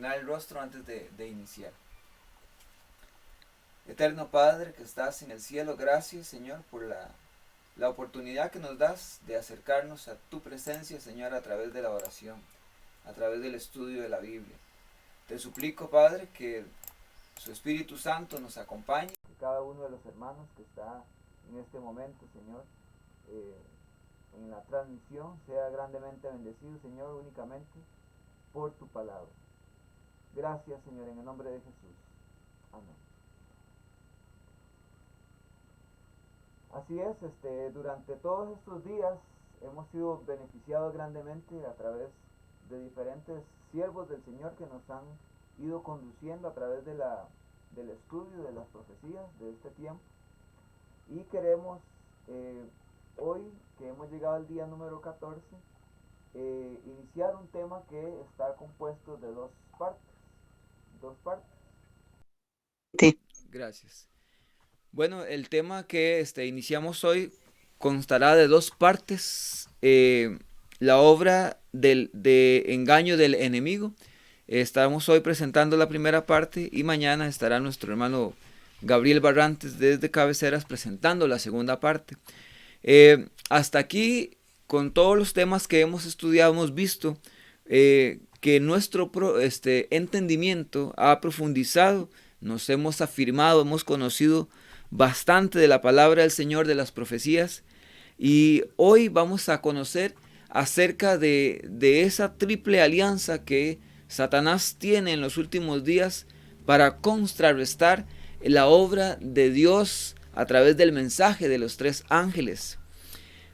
inclinar el rostro antes de iniciar. Eterno Padre que estás en el cielo, gracias Señor por la oportunidad que nos das de acercarnos a tu presencia, Señor, a través de la oración, a través del estudio de la Biblia. Te suplico, Padre, que su Espíritu Santo nos acompañe, que cada uno de los hermanos que está en este momento, Señor, en la transmisión, sea grandemente bendecido, Señor, únicamente por tu palabra. Gracias, Señor, en el nombre de Jesús. Amén. Así es, durante todos estos días hemos sido beneficiados grandemente a través de diferentes siervos del Señor que nos han ido conduciendo a través del estudio de las profecías de este tiempo. Y queremos hoy, que hemos llegado al día número 14, iniciar un tema que está compuesto de dos partes. Sí. Gracias. Bueno, el tema que iniciamos hoy constará de dos partes. La obra de engaño del enemigo. Estamos hoy presentando la primera parte y mañana estará nuestro hermano Gabriel Barrantes desde Cabeceras presentando la segunda parte. Hasta aquí, con todos los temas que hemos estudiado, hemos visto que nuestro entendimiento ha profundizado, nos hemos afirmado, hemos conocido bastante de la palabra del Señor, de las profecías, y hoy vamos a conocer acerca de esa triple alianza que Satanás tiene en los últimos días para contrarrestar la obra de Dios a través del mensaje de los tres ángeles.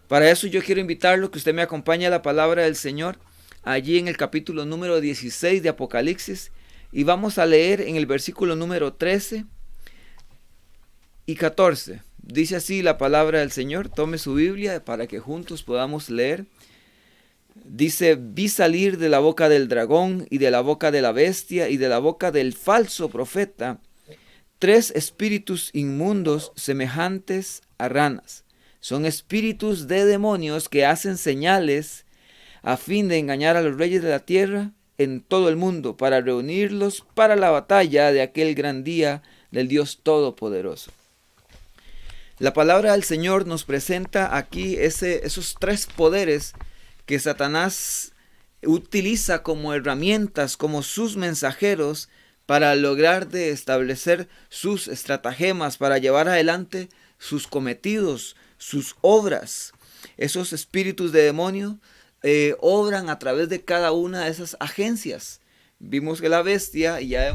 Para eso yo quiero invitarlo que usted me acompañe a la palabra del Señor allí en el capítulo número 16 de Apocalipsis, y vamos a leer en el versículo número 13 y 14. Dice así la palabra del Señor. Tome su Biblia para que juntos podamos leer. Dice: vi salir de la boca del dragón y de la boca de la bestia y de la boca del falso profeta tres espíritus inmundos semejantes a ranas. Son espíritus de demonios que hacen señales a fin de engañar a los reyes de la tierra en todo el mundo, para reunirlos para la batalla de aquel gran día del Dios Todopoderoso. La palabra del Señor nos presenta aquí esos tres poderes que Satanás utiliza como herramientas, como sus mensajeros, para lograr de establecer sus estratagemas, para llevar adelante sus cometidos, sus obras. Esos espíritus de demonio obran a través de cada una de esas agencias. Vimos que la bestia, y ya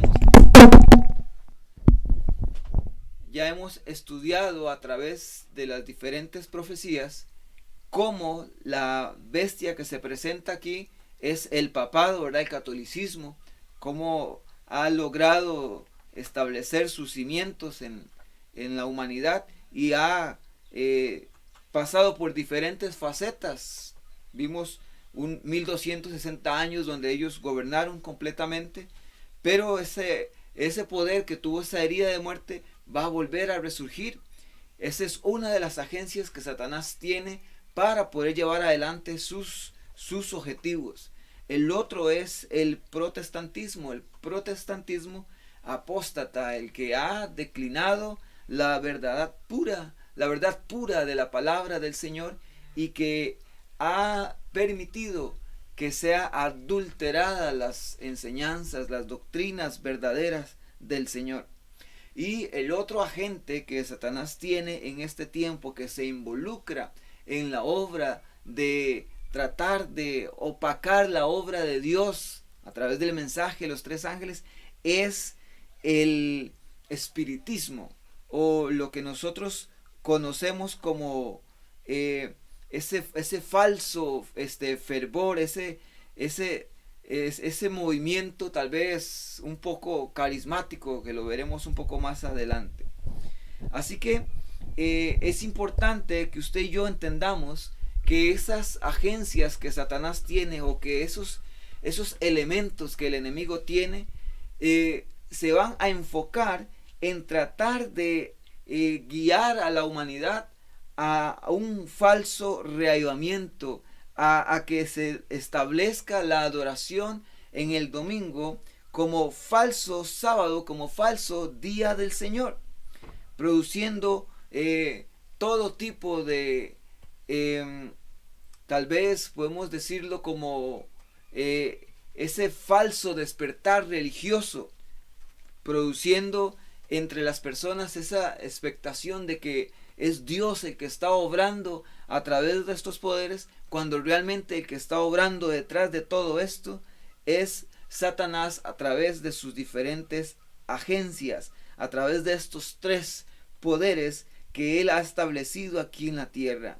hemos estudiado a través de las diferentes profecías cómo la bestia que se presenta aquí es el papado, ¿verdad? El catolicismo, cómo ha logrado establecer sus cimientos en la humanidad y ha pasado por diferentes facetas. Vimos 1260 años donde ellos gobernaron completamente, pero ese poder que tuvo esa herida de muerte va a volver a resurgir. Esa es una de las agencias que Satanás tiene para poder llevar adelante sus objetivos. El otro es el protestantismo apóstata, el que ha declinado la verdad pura de la palabra del Señor y que ha permitido que sea adulterada las enseñanzas, las doctrinas verdaderas del Señor. Y el otro agente que Satanás tiene en este tiempo, que se involucra en la obra de tratar de opacar la obra de Dios a través del mensaje de los tres ángeles, es el espiritismo, o lo que nosotros conocemos como ese falso fervor, ese movimiento tal vez un poco carismático, que lo veremos un poco más adelante. Así que es importante que usted y yo entendamos que esas agencias que Satanás tiene, o que esos elementos que el enemigo tiene, se van a enfocar en tratar de guiar a la humanidad a un falso reavivamiento, a que se establezca la adoración en el domingo como falso sábado, como falso día del Señor, produciendo todo tipo de, tal vez podemos decirlo como ese falso despertar religioso, produciendo entre las personas esa expectación de que es Dios el que está obrando a través de estos poderes, cuando realmente el que está obrando detrás de todo esto es Satanás a través de sus diferentes agencias, a través de estos tres poderes que él ha establecido aquí en la tierra.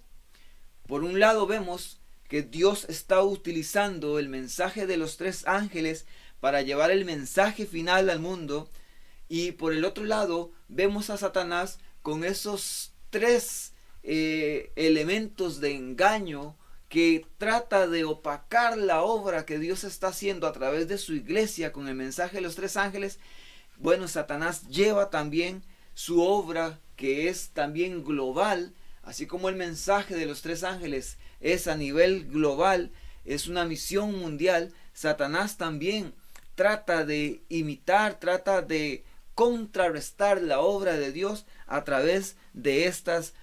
Por un lado vemos que Dios está utilizando el mensaje de los tres ángeles para llevar el mensaje final al mundo, y por el otro lado vemos a Satanás con esos tres elementos de engaño que trata de opacar la obra que Dios está haciendo a través de su iglesia con el mensaje de los tres ángeles. Bueno, Satanás lleva también su obra, que es también global, así como el mensaje de los tres ángeles es a nivel global, es una misión mundial. Satanás también trata de imitar, trata de contrarrestar la obra de Dios a través de estas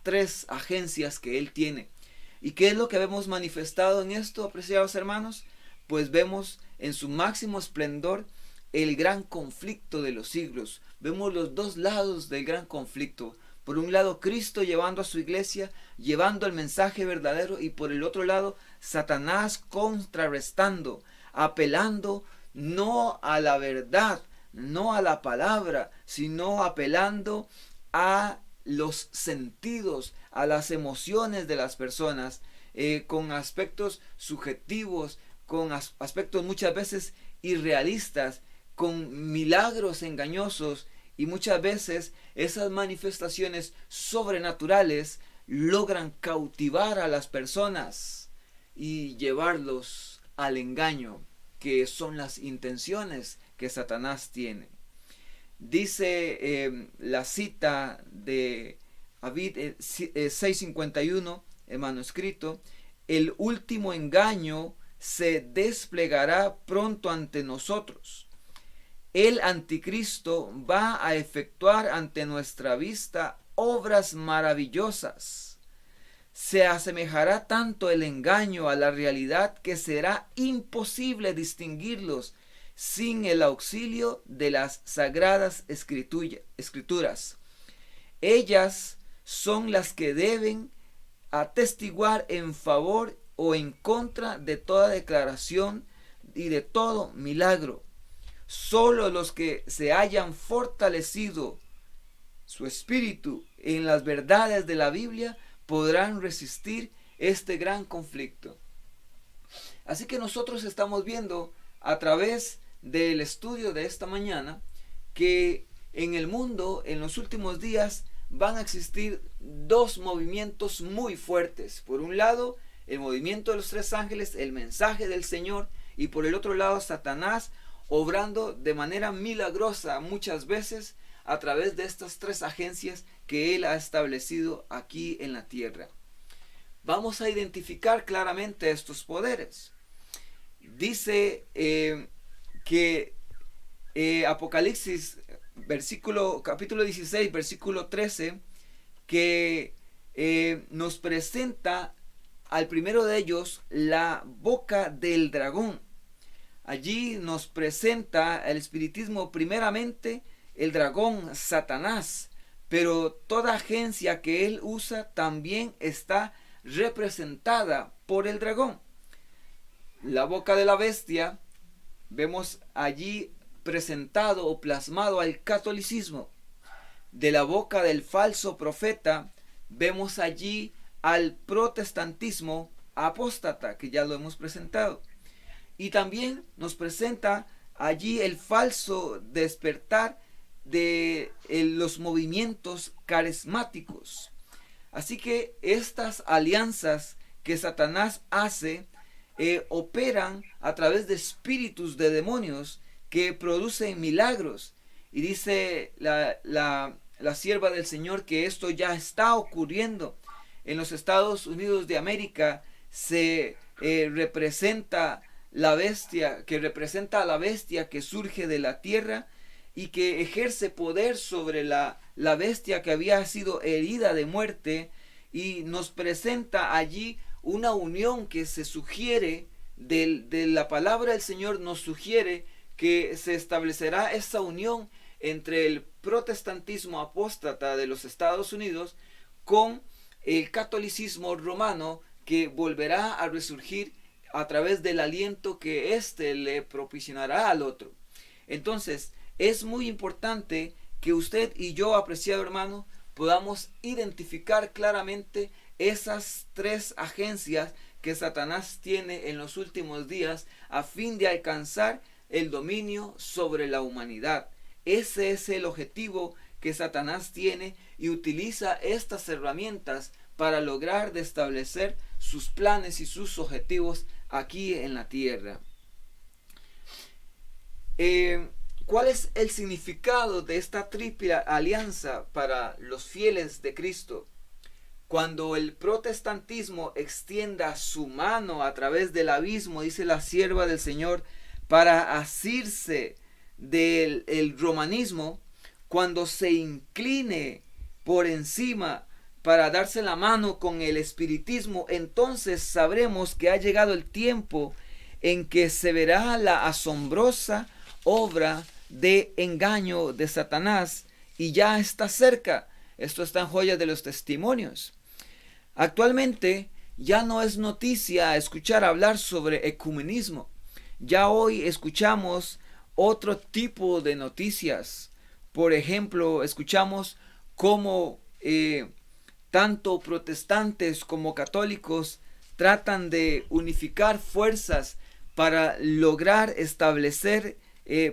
tres agencias que él tiene. ¿Y qué es lo que vemos manifestado en esto, apreciados hermanos? Pues vemos en su máximo esplendor el gran conflicto de los siglos. Vemos los dos lados del gran conflicto. Por un lado, Cristo llevando a su iglesia, llevando el mensaje verdadero, y por el otro lado, Satanás contrarrestando, apelando no a la verdad, no a la palabra, sino apelando a los sentidos, a las emociones de las personas, con aspectos subjetivos, con aspectos muchas veces irrealistas, con milagros engañosos, y muchas veces esas manifestaciones sobrenaturales logran cautivar a las personas y llevarlos al engaño, que son las intenciones que Satanás tiene. Dice la cita de Abid 6:51, el manuscrito: el último engaño se desplegará pronto ante nosotros. El anticristo va a efectuar ante nuestra vista obras maravillosas. Se asemejará tanto el engaño a la realidad que será imposible distinguirlos sin el auxilio de las sagradas escrituras. Ellas son las que deben atestiguar en favor o en contra de toda declaración y de todo milagro. Solo los que se hayan fortalecido su espíritu en las verdades de la Biblia podrán resistir este gran conflicto. Así que nosotros estamos viendo a través del estudio de esta mañana que en el mundo en los últimos días van a existir dos movimientos muy fuertes. Por un lado, el movimiento de los tres ángeles, el mensaje del Señor, y por el otro lado, Satanás obrando de manera milagrosa muchas veces a través de estas tres agencias que él ha establecido aquí en la tierra. Vamos a identificar claramente estos poderes. Dice que Apocalipsis capítulo 16, versículo 13, que nos presenta al primero de ellos la boca del dragón. Allí nos presenta el espiritismo primeramente el dragón Satanás, pero toda agencia que él usa también está representada por el dragón. La boca de la bestia, vemos allí presentado o plasmado al catolicismo. De la boca del falso profeta, vemos allí al protestantismo apóstata, que ya lo hemos presentado. Y también nos presenta allí el falso despertar de los movimientos carismáticos. Así que estas alianzas que Satanás hace operan a través de espíritus de demonios que producen milagros. Y dice la sierva del Señor que esto ya está ocurriendo. En los Estados Unidos de América se representa la bestia, que representa a la bestia que surge de la tierra y que ejerce poder sobre la bestia que había sido herida de muerte, y nos presenta allí una unión que se sugiere de la palabra del Señor, nos sugiere que se establecerá esa unión entre el protestantismo apóstata de los Estados Unidos con el catolicismo romano, que volverá a resurgir a través del aliento que éste le proporcionará al otro. Entonces, es muy importante que usted y yo, apreciado hermano, podamos identificar claramente esas tres agencias que Satanás tiene en los últimos días a fin de alcanzar el dominio sobre la humanidad. Ese es el objetivo que Satanás tiene, y utiliza estas herramientas para lograr de establecer sus planes y sus objetivos aquí en la tierra. ¿Cuál es el significado de esta triple alianza para los fieles de Cristo? Cuando el protestantismo extienda su mano a través del abismo, dice la sierva del Señor, para asirse del romanismo, cuando se incline por encima para darse la mano con el espiritismo, entonces sabremos que ha llegado el tiempo en que se verá la asombrosa obra de engaño de Satanás, y ya está cerca. Esto está en Joyas de los Testimonios. Actualmente ya no es noticia escuchar hablar sobre ecumenismo. Ya hoy escuchamos otro tipo de noticias. Por ejemplo, escuchamos cómo tanto protestantes como católicos tratan de unificar fuerzas para lograr establecer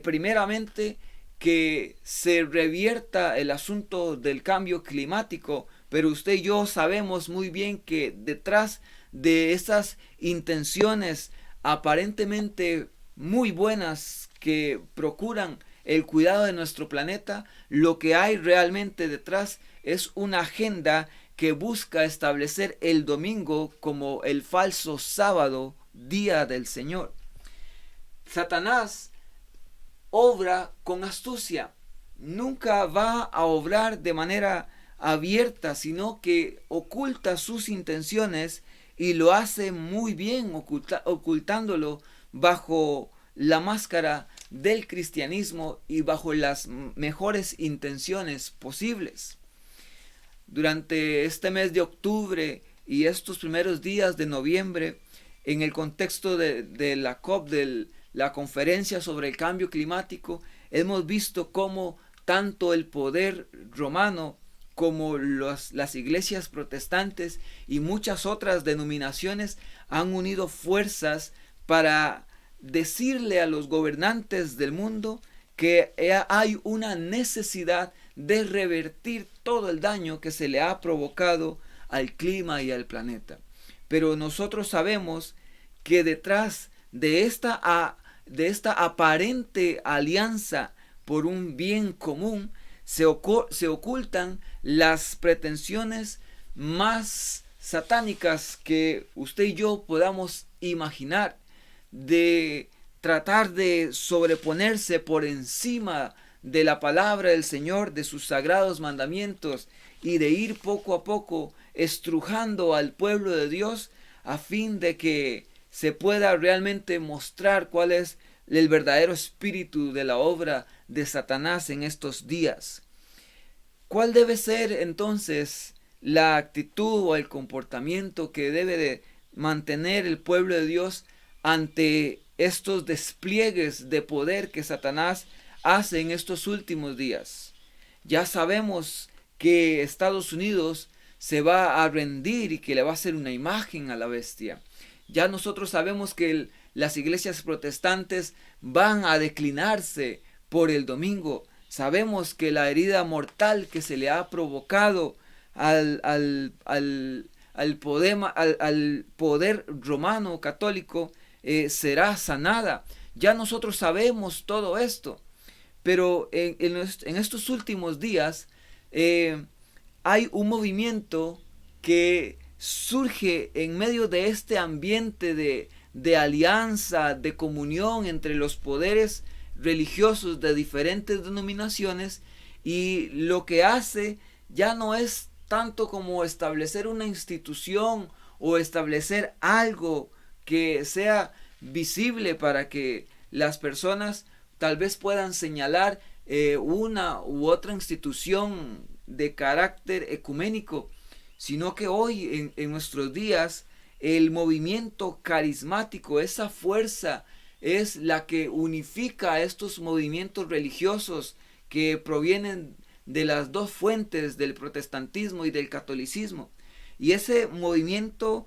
primeramente que se revierta el asunto del cambio climático, pero usted y yo sabemos muy bien que detrás de esas intenciones aparentemente muy buenas que procuran el cuidado de nuestro planeta, lo que hay realmente detrás es una agenda que busca establecer el domingo como el falso sábado, día del Señor. Satanás obra con astucia, nunca va a obrar de manera abierta, sino que oculta sus intenciones, y lo hace muy bien ocultándolo bajo la máscara del cristianismo y bajo las mejores intenciones posibles. Durante este mes de octubre y estos primeros días de noviembre, en el contexto de la COP, de la conferencia sobre el cambio climático, hemos visto cómo tanto el poder romano como las iglesias protestantes y muchas otras denominaciones han unido fuerzas para decirle a los gobernantes del mundo que hay una necesidad de revertir todo el daño que se le ha provocado al clima y al planeta. Pero nosotros sabemos que detrás de esta aparente alianza por un bien común se ocultan las pretensiones más satánicas que usted y yo podamos imaginar, de tratar de sobreponerse por encima de la palabra del Señor, de sus sagrados mandamientos, y de ir poco a poco estrujando al pueblo de Dios a fin de que se pueda realmente mostrar cuál es el verdadero espíritu de la obra de Satanás en estos días. ¿Cuál debe ser entonces la actitud o el comportamiento que debe de mantener el pueblo de Dios ante estos despliegues de poder que Satanás hace en estos últimos días? Ya sabemos que Estados Unidos se va a rendir y que le va a hacer una imagen a la bestia. Ya nosotros sabemos que las iglesias protestantes van a declinarse por el domingo. Sabemos que la herida mortal que se le ha provocado al poder romano católico será sanada. Ya nosotros sabemos todo esto. Pero en estos últimos días hay un movimiento que surge en medio de este ambiente de alianza, de comunión entre los poderes religiosos de diferentes denominaciones, y lo que hace ya no es tanto como establecer una institución o establecer algo que sea visible para que las personas tal vez puedan señalar una u otra institución de carácter ecuménico, sino que hoy en nuestros días el movimiento carismático, esa fuerza, es la que unifica a estos movimientos religiosos que provienen de las dos fuentes del protestantismo y del catolicismo. Y ese movimiento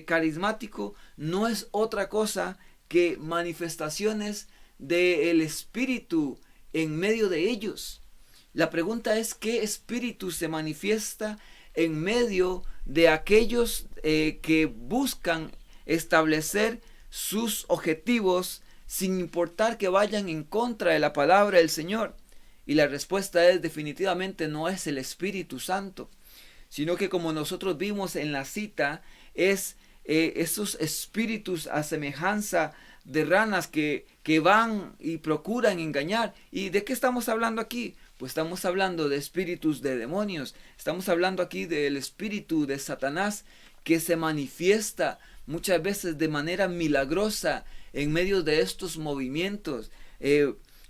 carismático no es otra cosa que manifestaciones del Espíritu en medio de ellos. La pregunta es: ¿qué espíritu se manifiesta en medio de aquellos que buscan establecer sus objetivos sin importar que vayan en contra de la palabra del Señor? Y la respuesta es: definitivamente no es el Espíritu Santo, sino que, como nosotros vimos en la cita, es esos espíritus a semejanza de ranas que van y procuran engañar. ¿Y de qué estamos hablando aquí? Pues estamos hablando de espíritus de demonios. Estamos hablando aquí del espíritu de Satanás, que se manifiesta muchas veces de manera milagrosa en medio de estos movimientos.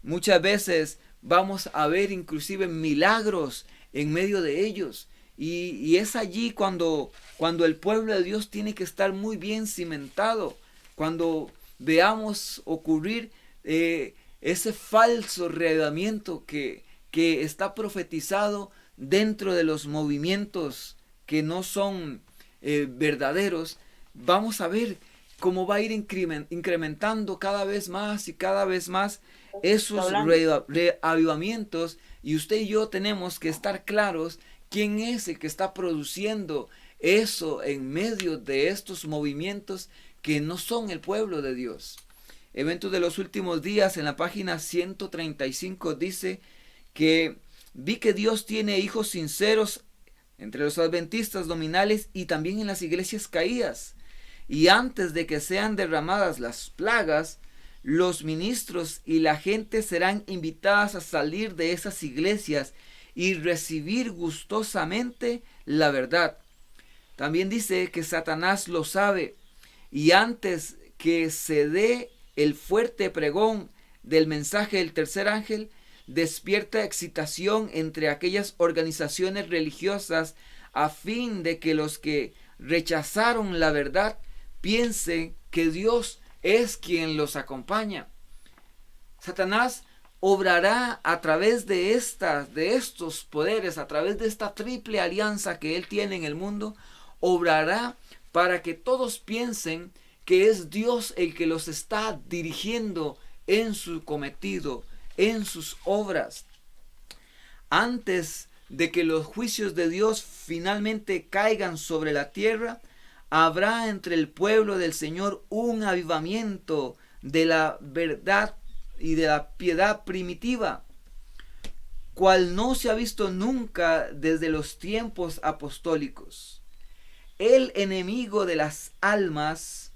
Muchas veces vamos a ver inclusive milagros en medio de ellos. Y es allí cuando el pueblo de Dios tiene que estar muy bien cimentado. Cuando veamos ocurrir ese falso reavivamiento que está profetizado dentro de los movimientos que no son verdaderos, vamos a ver cómo va a ir incrementando cada vez más y cada vez más esos reavivamientos. Y usted y yo tenemos que estar claros quién es el que está produciendo eso en medio de estos movimientos que no son el pueblo de Dios. Eventos de los últimos días, en la página 135, dice que vi que Dios tiene hijos sinceros entre los adventistas nominales y también en las iglesias caídas. Y antes de que sean derramadas las plagas, los ministros y la gente serán invitadas a salir de esas iglesias y recibir gustosamente la verdad. También dice que Satanás lo sabe, y antes que se dé el fuerte pregón del mensaje del tercer ángel, despierta excitación entre aquellas organizaciones religiosas a fin de que los que rechazaron la verdad piensen que Dios es quien los acompaña. Satanás obrará a través de estos poderes, a través de esta triple alianza que él tiene en el mundo, obrará para que todos piensen que es Dios el que los está dirigiendo en su cometido, en sus obras. Antes de que los juicios de Dios finalmente caigan sobre la tierra, habrá entre el pueblo del Señor un avivamiento de la verdad y de la piedad primitiva, cual no se ha visto nunca desde los tiempos apostólicos. El enemigo de las almas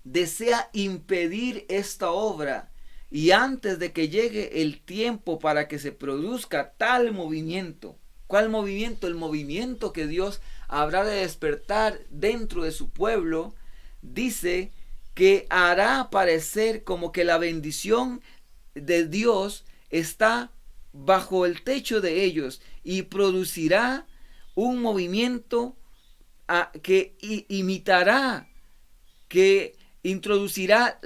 desea impedir esta obra, y antes de que llegue el tiempo para que se produzca tal movimiento. ¿Cuál movimiento? El movimiento que Dios habrá de despertar dentro de su pueblo. Dice que hará parecer como que la bendición de Dios está bajo el techo de ellos, y producirá un movimiento que imitará, que introducirá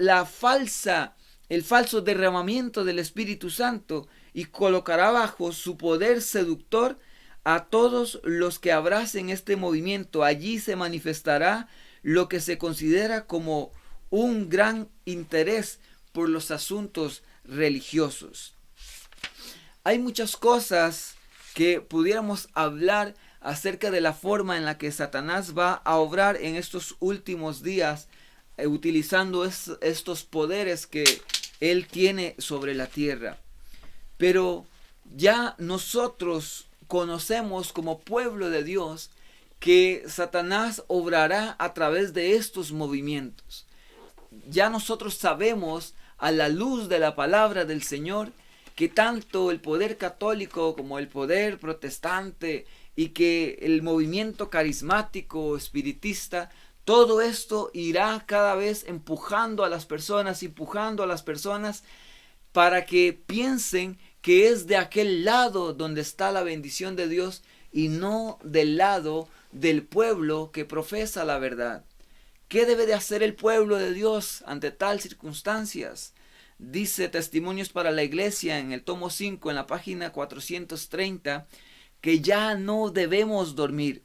el falso derramamiento del Espíritu Santo, y colocará bajo su poder seductor a todos los que abracen este movimiento. Allí se manifestará lo que se considera como un gran interés por los asuntos religiosos. Hay muchas cosas que pudiéramos hablar acerca de la forma en la que Satanás va a obrar en estos últimos días, utilizando estos poderes que él tiene sobre la tierra. Pero ya nosotros conocemos como pueblo de Dios que Satanás obrará a través de estos movimientos. ya nosotros sabemos a la luz de la palabra del Señor que tanto el poder católico como el poder protestante y que el movimiento carismático, espiritista, todo esto irá cada vez empujando a las personas para que piensen que es de aquel lado donde está la bendición de Dios y no del lado del pueblo que profesa la verdad. ¿Qué debe de hacer el pueblo de Dios ante tal circunstancias? Dice Testimonios para la Iglesia en el tomo 5, en la página 430, que ya no debemos dormir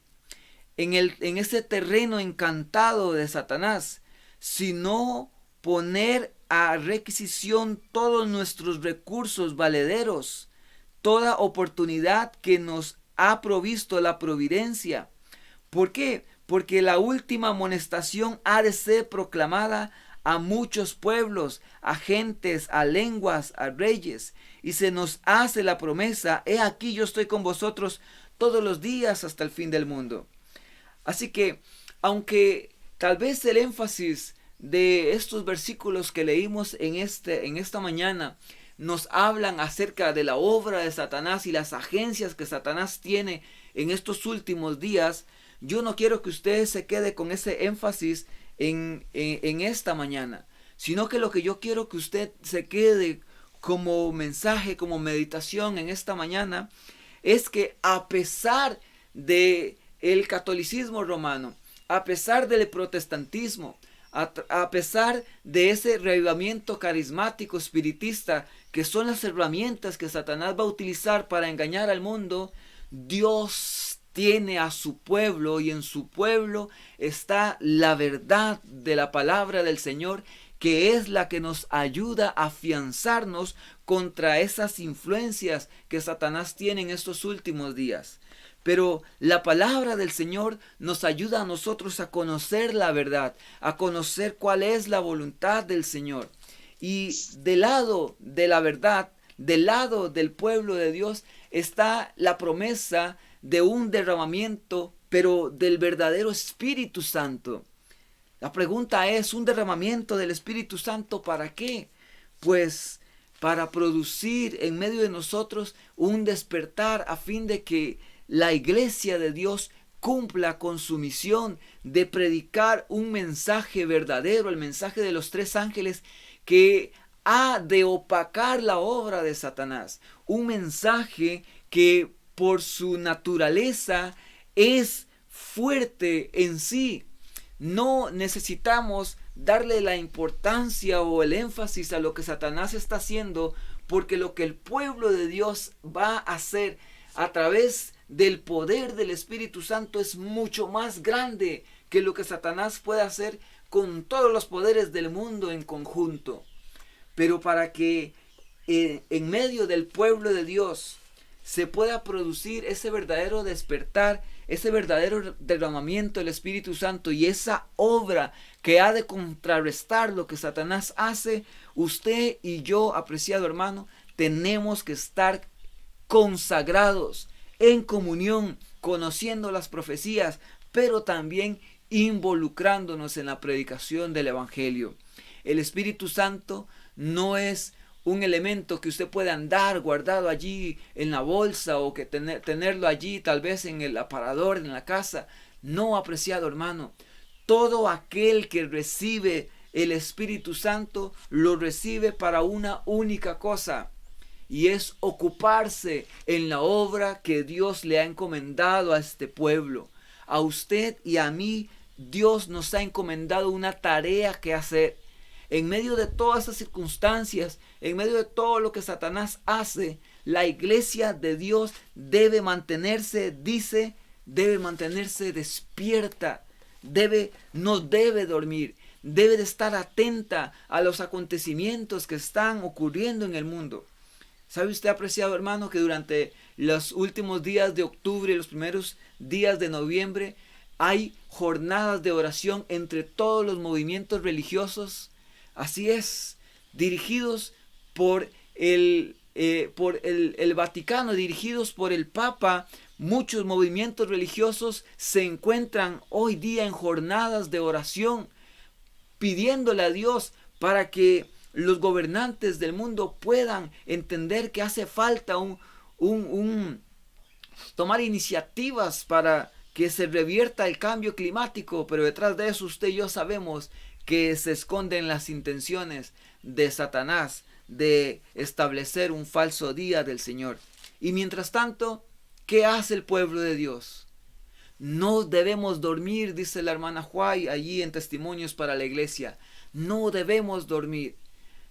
en ese terreno encantado de Satanás, sino poner a requisición todos nuestros recursos valederos, toda oportunidad que nos ha provisto la providencia. ¿Por qué? Porque la última amonestación ha de ser proclamada a muchos pueblos, a gentes, a lenguas, a reyes, y se nos hace la promesa: he aquí yo estoy con vosotros todos los días hasta el fin del mundo. Así que, aunque tal vez el énfasis de estos versículos que leímos en esta mañana nos hablan acerca de la obra de Satanás y las agencias que Satanás tiene en estos últimos días, yo no quiero que usted se quede con ese énfasis en esta mañana, sino que lo que yo quiero que usted se quede como mensaje, como meditación en esta mañana, es que a pesar de el catolicismo romano, a pesar del protestantismo, a pesar de ese reavivamiento carismático espiritista, que son las herramientas que Satanás va a utilizar para engañar al mundo, Dios tiene a su pueblo, y en su pueblo está la verdad de la palabra del Señor, que es la que nos ayuda a afianzarnos contra esas influencias que Satanás tiene en estos últimos días. Pero la palabra del Señor nos ayuda a nosotros a conocer la verdad, a conocer cuál es la voluntad del Señor. Y del lado de la verdad, del lado del pueblo de Dios, está la promesa de un derramamiento, pero del verdadero Espíritu Santo. La pregunta es: ¿un derramamiento del Espíritu Santo para qué? Pues para producir en medio de nosotros un despertar, a fin de que la iglesia de Dios cumpla con su misión de predicar un mensaje verdadero, el mensaje de los tres ángeles, que ha de opacar la obra de Satanás. Un mensaje que por su naturaleza es fuerte en sí. No necesitamos darle la importancia o el énfasis a lo que Satanás está haciendo, porque lo que el pueblo de Dios va a hacer a través del poder del Espíritu Santo es mucho más grande que lo que Satanás puede hacer con todos los poderes del mundo en conjunto. Pero para que en medio del pueblo de Dios se pueda producir ese verdadero despertar, ese verdadero derramamiento del Espíritu Santo y esa obra que ha de contrarrestar lo que Satanás hace, usted y yo, apreciado hermano, tenemos que estar consagrados en comunión, conociendo las profecías, pero también involucrándonos en la predicación del Evangelio. El Espíritu Santo no es un elemento que usted puede andar guardado allí en la bolsa, o que tenerlo allí tal vez en el aparador en la casa. No, apreciado hermano, todo aquel que recibe el Espíritu Santo lo recibe para una única cosa, y es ocuparse en la obra que Dios le ha encomendado a este pueblo. A usted y a mí, Dios nos ha encomendado una tarea que hacer. En medio de todas esas circunstancias, en medio de todo lo que Satanás hace, la iglesia de Dios debe mantenerse, debe mantenerse despierta, no debe dormir, debe de estar atenta a los acontecimientos que están ocurriendo en el mundo. ¿Sabe usted, apreciado hermano, que durante los últimos días de octubre y los primeros días de noviembre hay jornadas de oración entre todos los movimientos religiosos? Así es, dirigidos por el Vaticano, dirigidos por el Papa. Muchos movimientos religiosos se encuentran hoy día en jornadas de oración, pidiéndole a Dios para que los gobernantes del mundo puedan entender que hace falta tomar iniciativas para que se revierta el cambio climático, pero detrás de eso usted y yo sabemos que se esconden las intenciones de Satanás de establecer un falso día del Señor. Y mientras tanto, ¿qué hace el pueblo de Dios? No debemos dormir, dice la hermana Huay allí en Testimonios para la Iglesia. No debemos dormir.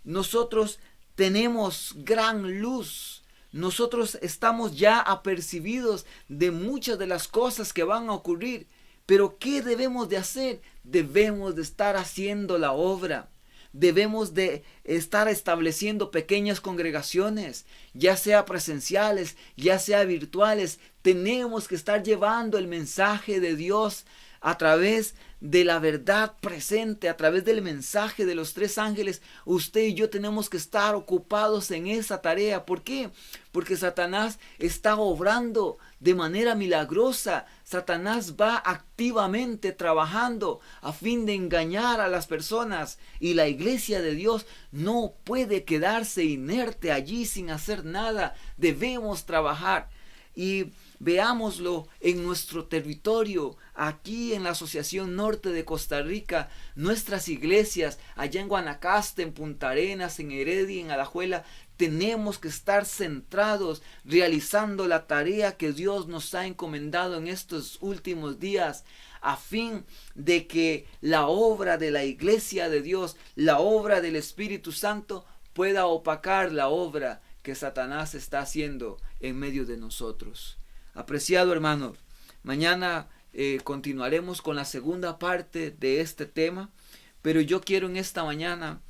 Nosotros tenemos gran luz. Nosotros estamos ya apercibidos de muchas de las cosas que van a ocurrir. Pero ¿qué debemos de hacer? Debemos de estar haciendo la obra. Debemos de estar estableciendo pequeñas congregaciones, ya sea presenciales, ya sea virtuales. Tenemos que estar llevando el mensaje de Dios a través de la verdad presente, a través del mensaje de los tres ángeles. Usted y yo tenemos que estar ocupados en esa tarea. ¿Por qué? Porque Satanás está obrando de manera milagrosa. Satanás va activamente trabajando a fin de engañar a las personas, y la iglesia de Dios no puede quedarse inerte allí sin hacer nada. Debemos trabajar. Y veámoslo en nuestro territorio, aquí en la Asociación Norte de Costa Rica, nuestras iglesias, allá en Guanacaste, en Punta Arenas, en Heredia, en Alajuela. Tenemos que estar centrados, realizando la tarea que Dios nos ha encomendado en estos últimos días, a fin de que la obra de la iglesia de Dios, la obra del Espíritu Santo, pueda opacar la obra que Satanás está haciendo en medio de nosotros. Apreciado hermano, mañana continuaremos con la segunda parte de este tema, pero yo quiero en esta mañana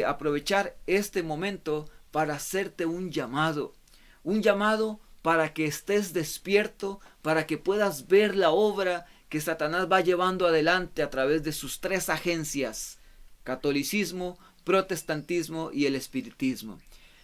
aprovechar este momento para hacerte un llamado para que estés despierto, para que puedas ver la obra que Satanás va llevando adelante a través de sus tres agencias: catolicismo, protestantismo y el espiritismo.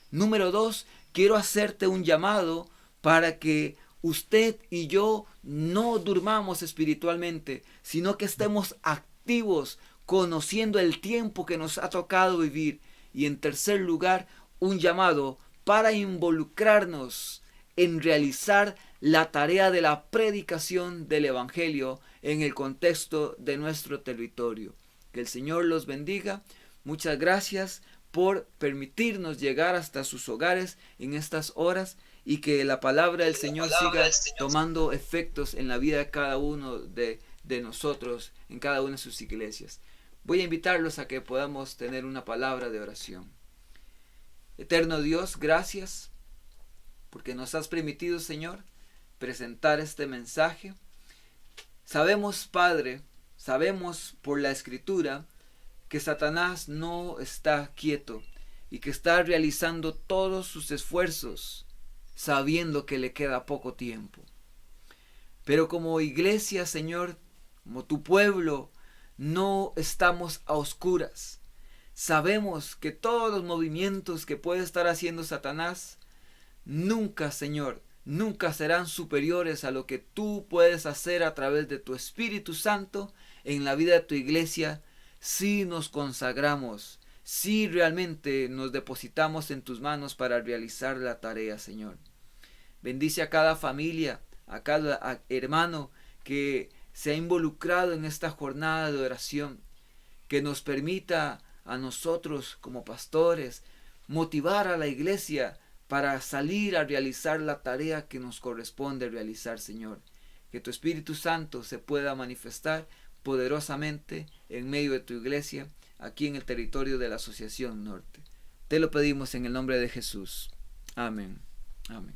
Número 2, quiero hacerte un llamado para que usted y yo no durmamos espiritualmente, sino que estemos activos, conociendo el tiempo que nos ha tocado vivir. Y en tercer lugar, un llamado para involucrarnos en realizar la tarea de la predicación del Evangelio en el contexto de nuestro territorio. Que el Señor los bendiga. Muchas gracias por permitirnos llegar hasta sus hogares en estas horas, y que la palabra del Señor siga tomando efectos en la vida de cada uno de nosotros, en cada una de sus iglesias. Voy a invitarlos a que podamos tener una palabra de oración. Eterno Dios, gracias porque nos has permitido, Señor, presentar este mensaje. Sabemos, Padre, sabemos por la Escritura que Satanás no está quieto y que está realizando todos sus esfuerzos sabiendo que le queda poco tiempo. Pero como iglesia, Señor, como tu pueblo, no estamos a oscuras. Sabemos que todos los movimientos que puede estar haciendo Satanás nunca, Señor, nunca serán superiores a lo que tú puedes hacer a través de tu Espíritu Santo en la vida de tu iglesia, si nos consagramos, si realmente nos depositamos en tus manos para realizar la tarea, Señor. Bendice a cada familia, a cada hermano que se ha involucrado en esta jornada de oración, que nos permita a nosotros como pastores motivar a la iglesia para salir a realizar la tarea que nos corresponde realizar, Señor. Que tu Espíritu Santo se pueda manifestar poderosamente en medio de tu iglesia, aquí en el territorio de la Asociación Norte. Te lo pedimos en el nombre de Jesús. Amén. Amén.